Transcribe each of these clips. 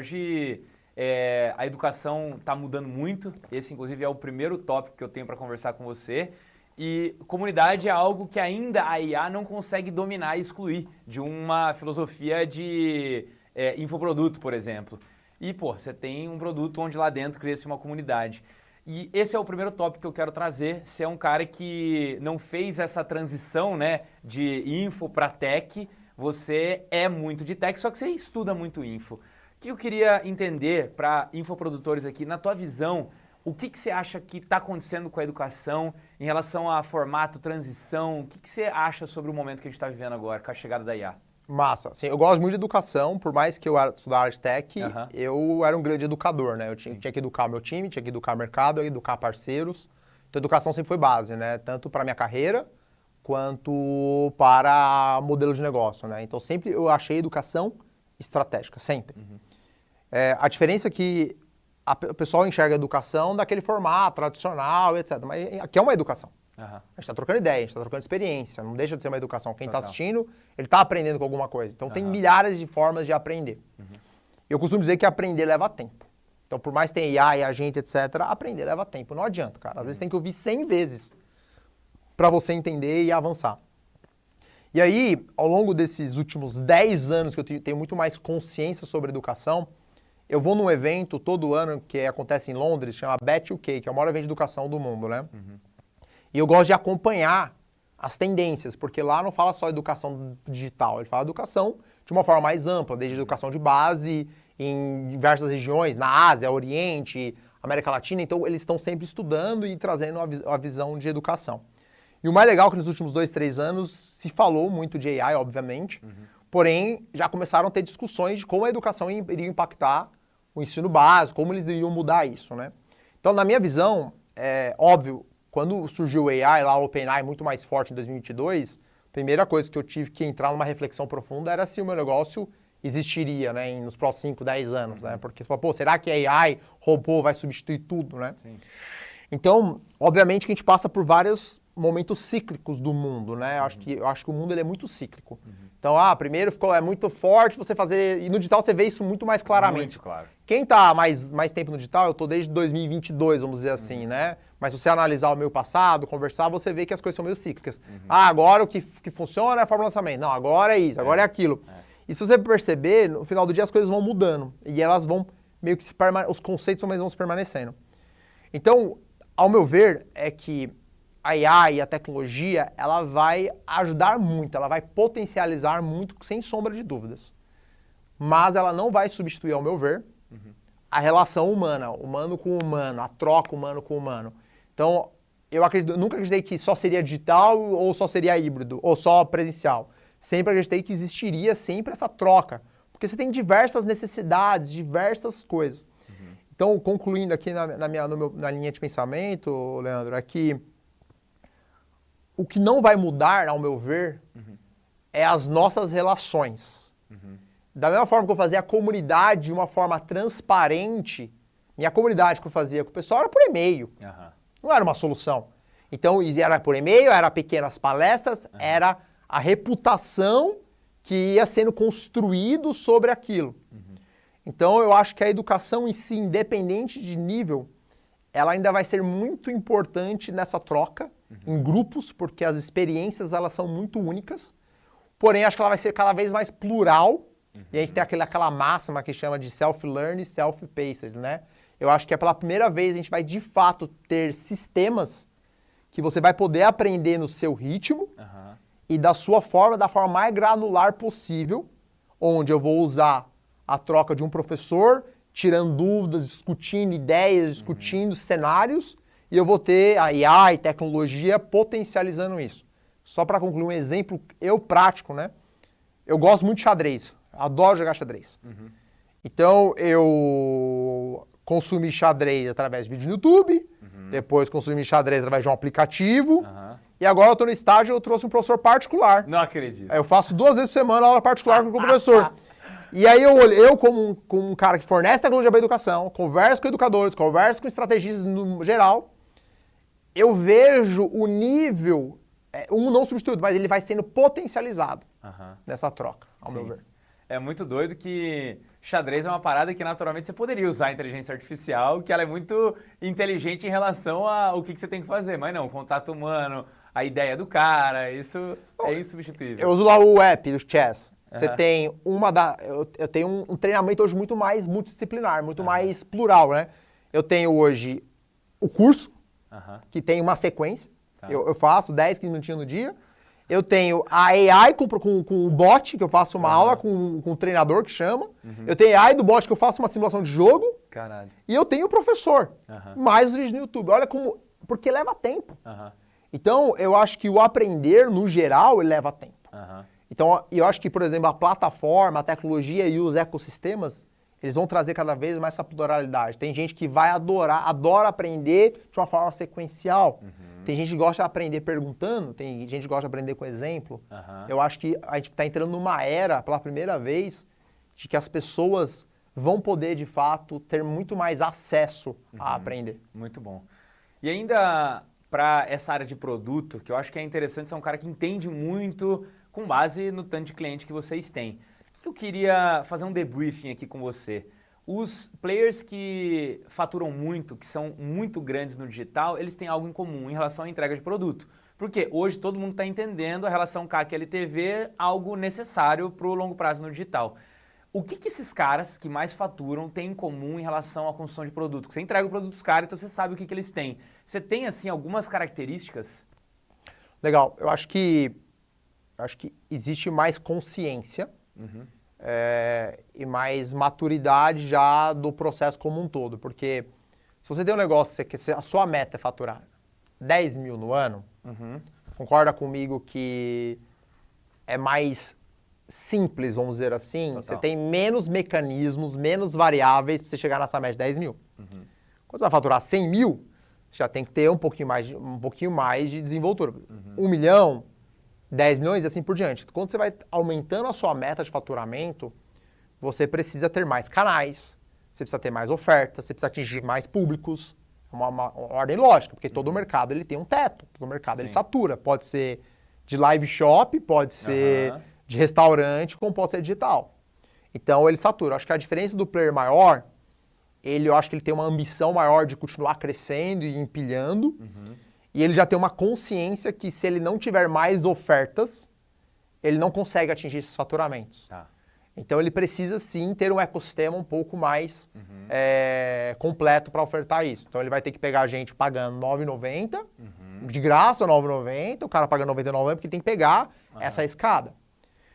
Hoje a educação está mudando muito, esse inclusive é o primeiro tópico que eu tenho para conversar com você. E comunidade é algo que ainda a IA não consegue dominar e excluir de uma filosofia de infoproduto, por exemplo. E, pô, você tem um produto onde lá dentro cria-se uma comunidade. E esse é o primeiro tópico que eu quero trazer. Você é um cara que não fez essa transição, né, de info para tech. Você é muito de tech, só que você estuda muito info. O que eu queria entender para infoprodutores aqui, na tua visão, o que você acha que está acontecendo com a educação em relação a formato, transição? O que você acha sobre o momento que a gente está vivendo agora, com a chegada da IA? Massa. Sim, eu gosto muito de educação, por mais que eu estudasse tech, eu era um grande educador, né? Eu tinha que educar meu time, tinha que educar mercado, educar parceiros. Então, a educação sempre foi base, né? Tanto para a minha carreira, quanto para modelo de negócio, né? Então, sempre eu achei educação estratégica, sempre. A diferença é que o pessoal enxerga a educação daquele formato tradicional, etc. Mas aqui é uma educação. A gente está trocando ideia, a gente está trocando experiência, não deixa de ser uma educação. Quem está assistindo, ele está aprendendo com alguma coisa. Então, tem milhares de formas de aprender. Eu costumo dizer que aprender leva tempo. Então, por mais que tenha IA e agente, etc., aprender leva tempo. Não adianta, cara. Às vezes tem que ouvir 100 vezes para você entender e avançar. E aí, ao longo desses últimos 10 anos que eu tenho muito mais consciência sobre educação, eu vou num evento todo ano que acontece em Londres, chama Bet UK, que é o maior evento de educação do mundo, né? E eu gosto de acompanhar as tendências, porque lá não fala só educação digital, ele fala educação de uma forma mais ampla, desde educação de base em diversas regiões, na Ásia, Oriente, América Latina, então eles estão sempre estudando e trazendo a visão de educação. E o mais legal é que nos últimos 2, 3 anos se falou muito de AI, obviamente, porém já começaram a ter discussões de como a educação iria impactar o ensino básico, como eles iriam mudar isso, né? Então, na minha visão, óbvio, quando surgiu o AI, lá o OpenAI muito mais forte em 2022, a primeira coisa que eu tive que entrar numa reflexão profunda era se o meu negócio existiria, né, nos próximos 5, 10 anos, né? Porque você fala, pô, será que a AI, robô, vai substituir tudo, né? Sim. Então, obviamente que a gente passa por vários momentos cíclicos do mundo, né? Eu acho que o mundo ele é muito cíclico. Então, primeiro é muito forte você fazer... E no digital você vê isso muito mais claramente. Muito claro. Quem está mais tempo no digital, eu estou desde 2022, vamos dizer assim, né? Mas se você analisar o meu passado, conversar, você vê que as coisas são meio cíclicas. Agora o que funciona é a forma de lançamento. Não, agora é isso, agora é aquilo. E se você perceber, no final do dia as coisas vão mudando. E elas vão meio que os conceitos vão se permanecendo. Então, ao meu ver, é que a IA e a tecnologia, ela vai ajudar muito, ela vai potencializar muito, sem sombra de dúvidas. Mas ela não vai substituir, ao meu ver, a relação humana, humano com humano, a troca humano com humano. Então, eu nunca acreditei que só seria digital ou só seria híbrido, ou só presencial. Sempre acreditei que existiria sempre essa troca, porque você tem diversas necessidades, diversas coisas. Então, concluindo aqui na linha de pensamento, Leandro, é que o que não vai mudar, ao meu ver, é as nossas relações. Da mesma forma que eu fazia a comunidade de uma forma transparente, minha comunidade que eu fazia com o pessoal era por e-mail. Não era uma solução. Então, era por e-mail, era pequenas palestras, era a reputação que ia sendo construído sobre aquilo. Então, eu acho que a educação em si, independente de nível, ela ainda vai ser muito importante nessa troca, em grupos, porque as experiências elas são muito únicas. Porém, acho que ela vai ser cada vez mais plural. E a gente tem aquela máxima que chama de self-learn e self-paced, né? Eu acho que pela primeira vez a gente vai, de fato, ter sistemas que você vai poder aprender no seu ritmo e da forma mais granular possível, onde eu vou usar a troca de um professor, tirando dúvidas, discutindo ideias, discutindo cenários, e eu vou ter a IA e tecnologia potencializando isso. Só para concluir um exemplo, prático, né? Eu gosto muito de xadrez, adoro jogar xadrez. Então, eu consumi xadrez através de vídeo no YouTube, depois consumi xadrez através de um aplicativo, e agora eu estou no estágio, eu trouxe um professor particular. Não acredito. Eu faço 2 vezes por semana aula particular com o professor. E aí eu como um cara que fornece tecnologia para a educação, converso com educadores, converso com estrategistas no geral, eu vejo o nível, não substituído, mas ele vai sendo potencializado nessa troca, ao meu ver. É muito doido que xadrez é uma parada que naturalmente você poderia usar a inteligência artificial, que ela é muito inteligente em relação ao que você tem que fazer, mas não, o contato humano, a ideia do cara, isso é insubstituível. Eu uso lá o app do Chess. Você Aham. tem eu tenho um treinamento hoje muito mais multidisciplinar, muito mais plural, né? Eu tenho hoje o curso, Aham. que tem uma sequência. Tá. Eu faço 10, 15 minutinhos no dia. Eu tenho a AI com o bot, que eu faço uma aula com o treinador, que chama. Eu tenho a AI do bot, que eu faço uma simulação de jogo. Caralho. E eu tenho o professor. Aham. Mais os vídeos no YouTube. Olha como... Porque leva tempo. Aham. Então, eu acho que o aprender, no geral, ele leva tempo. Aham. Então, eu acho que, por exemplo, a plataforma, a tecnologia e os ecossistemas, eles vão trazer cada vez mais essa pluralidade. Tem gente que vai adora aprender de uma forma sequencial. Tem gente que gosta de aprender perguntando, tem gente que gosta de aprender com exemplo. Aham. Eu acho que a gente está entrando numa era, pela primeira vez, de que as pessoas vão poder, de fato, ter muito mais acesso a aprender. Muito bom. E ainda para essa área de produto, que eu acho que é interessante, você é um cara que entende muito com base no tanto de cliente que vocês têm. O que eu queria fazer um debriefing aqui com você? Os players que faturam muito, que são muito grandes no digital, eles têm algo em comum em relação à entrega de produto. Porque hoje todo mundo está entendendo a relação CAC-LTV, algo necessário para o longo prazo no digital. O que esses caras que mais faturam têm em comum em relação à construção de produto? Porque você entrega o produto dos caras, então você sabe o que eles têm. Você tem, assim, algumas características? Legal. Eu acho que existe mais consciência e mais maturidade já do processo como um todo. Porque se você tem um negócio que a sua meta é faturar 10 mil no ano, concorda comigo que é mais simples, vamos dizer assim? Total. Você tem menos mecanismos, menos variáveis para você chegar nessa meta de 10 mil. Quando você vai faturar 100 mil, você já tem que ter um pouquinho mais de desenvoltura. 1 milhão, 10 milhões e assim por diante. Quando você vai aumentando a sua meta de faturamento, você precisa ter mais canais, você precisa ter mais ofertas, você precisa atingir mais públicos. É uma ordem lógica, porque todo mercado ele tem um teto, todo mercado ele satura. Pode ser de live shop, pode ser de restaurante, como pode ser digital. Então ele satura. Acho que a diferença do player maior, eu acho que ele tem uma ambição maior de continuar crescendo e empilhando. E ele já tem uma consciência que se ele não tiver mais ofertas, ele não consegue atingir esses faturamentos. Tá. Então ele precisa sim ter um ecossistema um pouco mais completo para ofertar isso. Então ele vai ter que pegar a gente pagando R$ 9,90, de graça R$ 9,90, o cara pagando R$ 99,90 porque ele tem que pegar essa escada.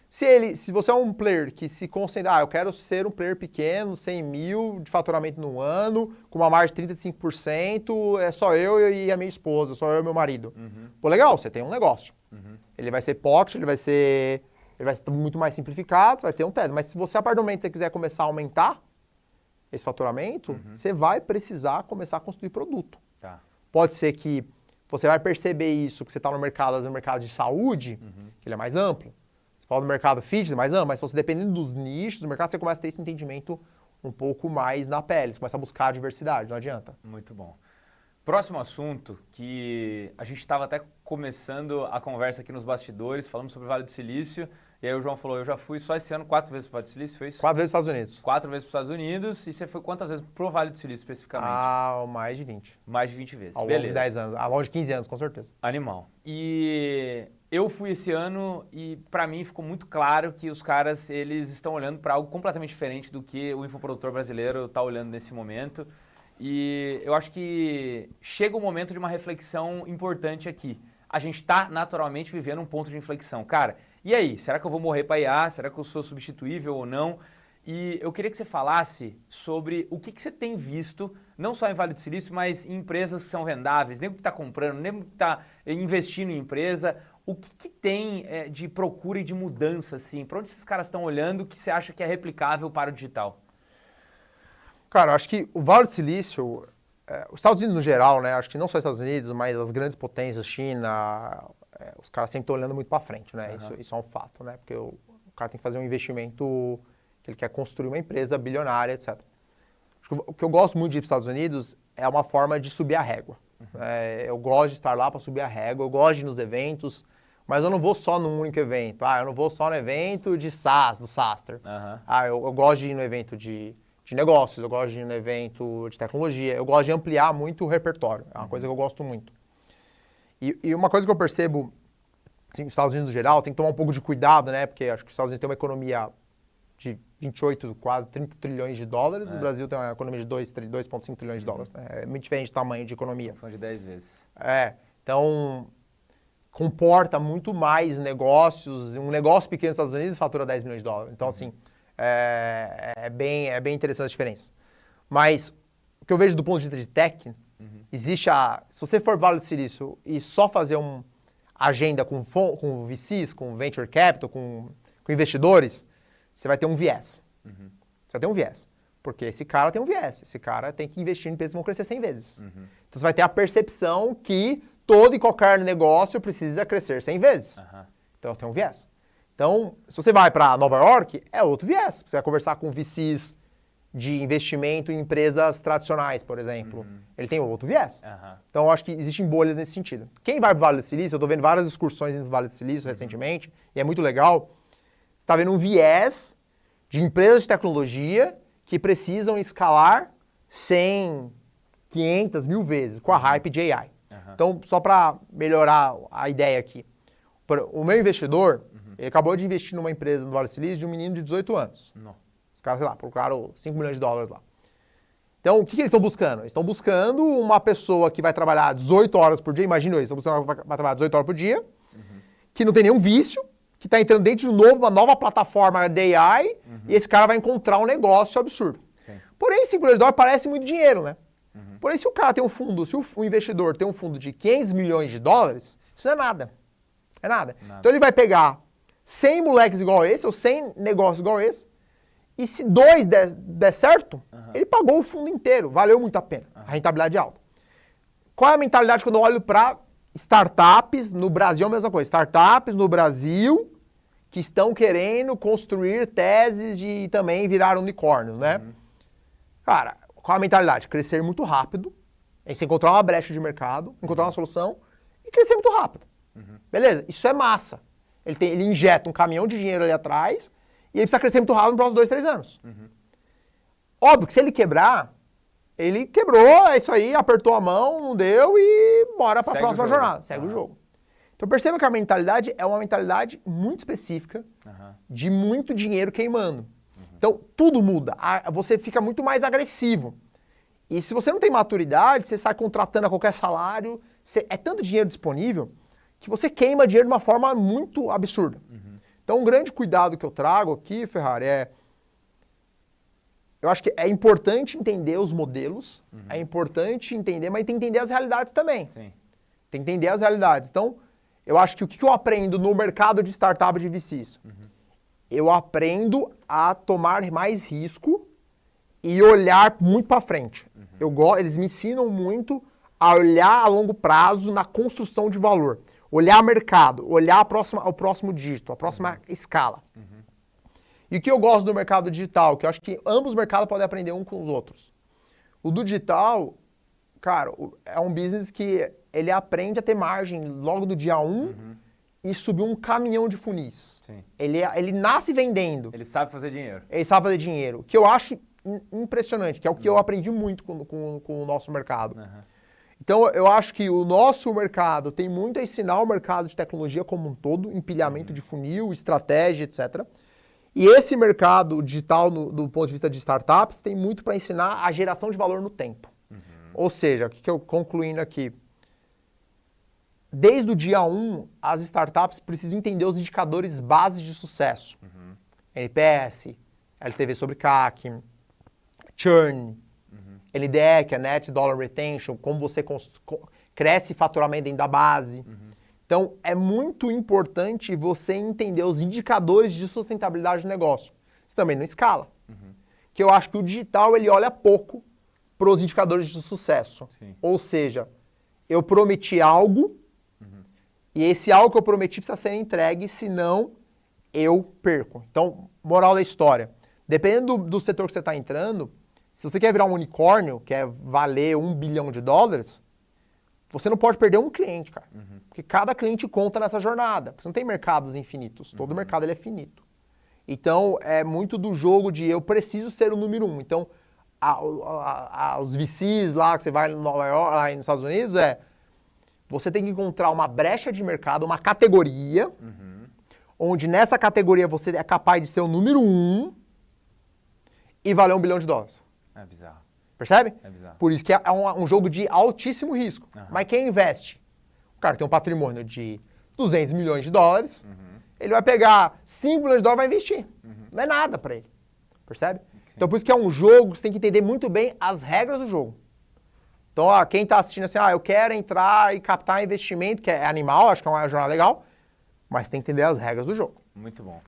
Se você é um player que se concentra, eu quero ser um player pequeno, 100 mil de faturamento no ano, com uma margem de 35%, é só eu e a minha esposa, só eu e meu marido. Pô, legal, você tem um negócio. Ele vai ser pocket, ele vai ser muito mais simplificado, você vai ter um teto. Mas se você, a partir do momento que você quiser começar a aumentar esse faturamento, você vai precisar começar a construir produto. Tá. Pode ser que você vai perceber isso, que você está no mercado, às vezes no mercado de saúde, que ele é mais amplo. Você fala do mercado fitness, mais amplo, mas se você dependendo dos nichos do mercado, você começa a ter esse entendimento um pouco mais na pele. Você começa a buscar a diversidade, não adianta. Muito bom. Próximo assunto, que a gente estava até começando a conversa aqui nos bastidores, falamos sobre o Vale do Silício, e aí o João falou, eu já fui só esse ano 4 vezes para o Vale do Silício, foi isso? 4 vezes nos Estados Unidos. 4 vezes para os Estados Unidos, e você foi quantas vezes para o Vale do Silício especificamente? Mais de 20. Mais de 20 vezes, Ao longo beleza. de 10 anos, ao longo de 15 anos, com certeza. Animal. E eu fui esse ano e para mim ficou muito claro que os caras, eles estão olhando para algo completamente diferente do que o infoprodutor brasileiro está olhando nesse momento. E eu acho que chega o momento de uma reflexão importante aqui. A gente está naturalmente vivendo um ponto de inflexão. Cara, e aí? Será que eu vou morrer para IA? Será que eu sou substituível ou não? E eu queria que você falasse sobre o que você tem visto, não só em Vale do Silício, mas em empresas que são vendáveis, nem o que está comprando, nem o que está investindo em empresa. O que tem de procura e de mudança, assim? Para onde esses caras estão olhando que você acha que é replicável para o digital? Cara, eu acho que o Vale do Silício, os Estados Unidos no geral, né? Acho que não só os Estados Unidos, mas as grandes potências, China, os caras sempre estão olhando muito para frente, né? Isso é um fato, né? Porque o cara tem que fazer um investimento, que ele quer construir uma empresa bilionária, etc. Acho que o que eu gosto muito de ir para os Estados Unidos é uma forma de subir a régua. Eu gosto de estar lá para subir a régua, eu gosto de ir nos eventos. mas eu não vou só num único evento. Eu não vou só no evento de SaaS, do SaaStr. Eu gosto de ir no evento de negócios, eu gosto de ir no evento de tecnologia, eu gosto de ampliar muito o repertório. É uma coisa que eu gosto muito. E uma coisa que eu percebo, assim, nos Estados Unidos no geral, tem que tomar um pouco de cuidado, né? Porque acho que os Estados Unidos tem uma economia de 28, quase 30 trilhões de dólares. O Brasil tem uma economia de 2,5 trilhões de dólares. Né? É muito diferente de tamanho de economia. São de 10 vezes. Então, comporta muito mais negócios. Um negócio pequeno nos Estados Unidos fatura 10 milhões de dólares. Então, assim, é bem interessante a diferença. Mas, o que eu vejo do ponto de vista de tech, existe se você for Vale do Silício e só fazer uma agenda com VCs, com Venture Capital, com investidores, você vai ter um viés. Você vai ter um viés. Porque esse cara tem um viés. Esse cara tem que investir em empresas que vão crescer 100 vezes. Então, você vai ter a percepção que todo e qualquer negócio precisa crescer 100 vezes. Então, tem um viés. Então, se você vai para Nova York, é outro viés. Você vai conversar com VCs de investimento em empresas tradicionais, por exemplo. Ele tem outro viés. Então, eu acho que existem bolhas nesse sentido. Quem vai para o Vale do Silício, eu estou vendo várias excursões no Vale do Silício recentemente, e é muito legal. Você está vendo um viés de empresas de tecnologia que precisam escalar 100, 500, 1000 vezes com a hype de AI. Então, só para melhorar a ideia aqui. O meu investidor, ele acabou de investir numa empresa no Vale do Silício de um menino de 18 anos. Os caras, sei lá, procuraram 5 milhões de dólares lá. Então, o que eles estão buscando? Eles estão buscando uma pessoa que vai trabalhar 18 horas por dia, imagina isso, estão buscando uma que vai trabalhar 18 horas por dia, que não tem nenhum vício, que está entrando dentro de uma nova plataforma de AI, e esse cara vai encontrar um negócio absurdo. Porém, 5 milhões de dólares parece muito dinheiro, né? Porém, se o cara tem um fundo, se o investidor tem um fundo de 500 milhões de dólares, isso não é nada. É nada. Então, ele vai pegar 100 moleques igual esse, ou 100 negócios igual esse, e se 2 der certo, ele pagou o fundo inteiro. Valeu muito a pena. A rentabilidade é alta. Qual é a mentalidade quando eu olho para startups no Brasil? É a mesma coisa. Startups no Brasil que estão querendo construir teses de também virar unicórnios, né? Cara, qual é a mentalidade? Crescer muito rápido, você encontrar uma brecha de mercado, encontrar uma solução e crescer muito rápido. Beleza? Isso é massa. Ele injeta um caminhão de dinheiro ali atrás e ele precisa crescer muito rápido nos próximos 2, 3 anos. Óbvio que se ele quebrar, ele quebrou, é isso aí, apertou a mão, não deu e bora para a próxima jornada. Segue o jogo. Então perceba que a mentalidade é uma mentalidade muito específica de muito dinheiro queimando. Então tudo muda, você fica muito mais agressivo. E se você não tem maturidade, você sai contratando a qualquer salário, é tanto dinheiro disponível que você queima dinheiro de uma forma muito absurda. Então um grande cuidado que eu trago aqui, Ferrari, eu acho que é importante entender os modelos, é importante entender, mas tem que entender as realidades também. Tem que entender as realidades. Então, eu acho que o que eu aprendo no mercado de startup de VCs? Eu aprendo a tomar mais risco e olhar muito para frente. Eles me ensinam muito a olhar a longo prazo na construção de valor. Olhar mercado, olhar o próximo dígito, a próxima escala. E o que eu gosto do mercado digital, que eu acho que ambos os mercados podem aprender um com os outros. O do digital, cara, é um business que ele aprende a ter margem logo do dia 1 e subir um caminhão de funis. Ele nasce vendendo. Ele sabe fazer dinheiro. Ele sabe fazer dinheiro. Que eu acho impressionante, que é o que eu aprendi muito com o nosso mercado. Então, eu acho que o nosso mercado tem muito a ensinar o mercado de tecnologia como um todo, empilhamento de funil, estratégia, etc. E esse mercado digital, do ponto de vista de startups, tem muito para ensinar a geração de valor no tempo. Ou seja, o que eu concluindo aqui? Desde o dia 1, as startups precisam entender os indicadores bases de sucesso. NPS, LTV sobre CAC, churn, NDE, que é Net Dollar Retention, como você cresce faturamento dentro da base. Então, é muito importante você entender os indicadores de sustentabilidade do negócio. Você também não escala. Que eu acho que o digital, ele olha pouco para os indicadores de sucesso. Ou seja, eu prometi algo, e esse algo que eu prometi precisa ser entregue, senão eu perco. Então, moral da história. Dependendo do setor que você está entrando, se você quer virar um unicórnio, quer valer $1 bilhão, você não pode perder um cliente, cara. Porque cada cliente conta nessa jornada. Porque você não tem mercados infinitos. Todo mercado ele é finito. Então, é muito do jogo de eu preciso ser o número 1. Então, os VCs lá, que você vai em Nova York, lá nos Estados Unidos, você tem que encontrar uma brecha de mercado, uma categoria, onde nessa categoria você é capaz de ser o número 1 e valer $1 bilhão. É bizarro. Percebe? É bizarro. Por isso que é um jogo de altíssimo risco. Mas quem investe? O cara que tem um patrimônio de $200 milhões, ele vai pegar $5 milhões e vai investir. Não é nada para ele. Percebe? Sim. Então por isso que é um jogo, você tem que entender muito bem as regras do jogo. Então, quem está assistindo assim, eu quero entrar e captar investimento, que é animal, acho que é uma jornada legal, mas tem que entender as regras do jogo. Muito bom.